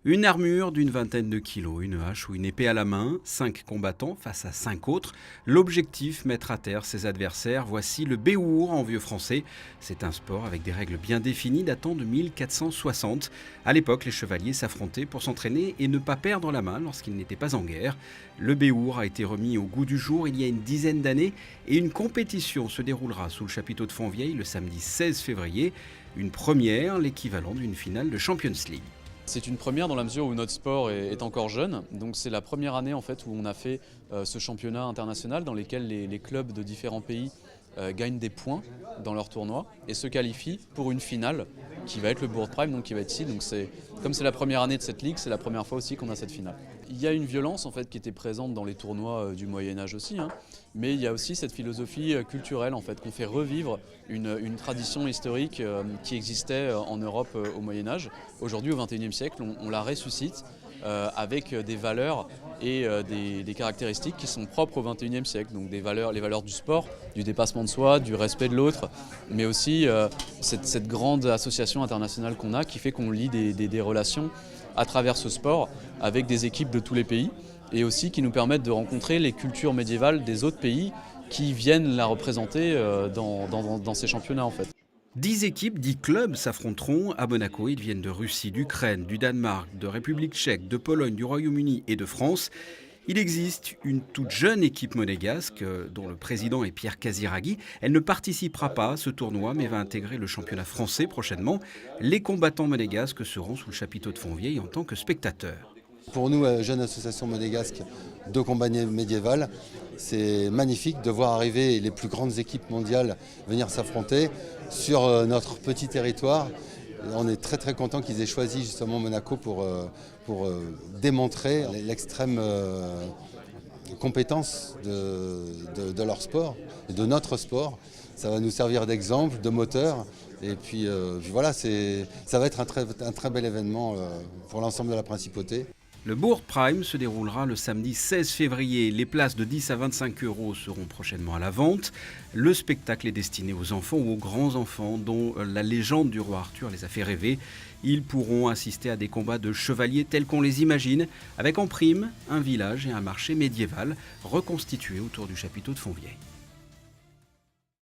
Une armure d'une vingtaine de kilos, une hache ou une épée à la main, 5 combattants face à 5 autres. L'objectif, mettre à terre ses adversaires. Voici le Béour en vieux français. C'est un sport avec des règles bien définies datant de 1460. À l'époque, les chevaliers s'affrontaient pour s'entraîner et ne pas perdre la main lorsqu'ils n'étaient pas en guerre. Le Béour a été remis au goût du jour il y a une dizaine d'années et une compétition se déroulera sous le chapiteau de Fontvieille le samedi 16 février. Une première, l'équivalent d'une finale de Champions League. C'est une première dans la mesure où notre sport est encore jeune. Donc c'est la première année en fait, où on a fait ce championnat international dans lequel les clubs de différents pays gagnent des points dans leur tournoi et se qualifient pour une finale qui va être le Bourg Prime, donc qui va être ici. Donc comme c'est la première année de cette ligue, c'est la première fois aussi qu'on a cette finale. Il y a une violence en fait qui était présente dans les tournois du Moyen-Âge aussi, mais il y a aussi cette philosophie culturelle en fait qu'on fait revivre une tradition historique qui existait en Europe au Moyen-Âge. Aujourd'hui, au XXIe siècle, on la ressuscite avec des valeurs et des caractéristiques qui sont propres au XXIe siècle. Donc les valeurs du sport, du dépassement de soi, du respect de l'autre, mais aussi cette grande association internationale qu'on a qui fait qu'on lie des relations à travers ce sport avec des équipes de tous les pays et aussi qui nous permettent de rencontrer les cultures médiévales des autres pays qui viennent la représenter dans ces championnats en fait. 10 équipes, 10 clubs s'affronteront à Monaco. Ils viennent de Russie, d'Ukraine, du Danemark, de République tchèque, de Pologne, du Royaume-Uni et de France. Il existe une toute jeune équipe monégasque dont le président est Pierre Casiraghi. Elle ne participera pas à ce tournoi mais va intégrer le championnat français prochainement. Les combattants monégasques seront sous le chapiteau de Fontvieille en tant que spectateurs. Pour nous, jeune association monégasque de combat médiéval, c'est magnifique de voir arriver les plus grandes équipes mondiales venir s'affronter sur notre petit territoire. On est très content qu'ils aient choisi justement Monaco pour démontrer l'extrême compétence de leur sport et de notre sport. Ça va nous servir d'exemple, de moteur. Et puis voilà, ça va être un très bel événement pour l'ensemble de la principauté. Le Bourg Prime se déroulera le samedi 16 février. Les places de 10 à 25 € seront prochainement à la vente. Le spectacle est destiné aux enfants ou aux grands-enfants dont la légende du roi Arthur les a fait rêver. Ils pourront assister à des combats de chevaliers tels qu'on les imagine, avec en prime un village et un marché médiéval reconstitués autour du chapiteau de Fontvieille.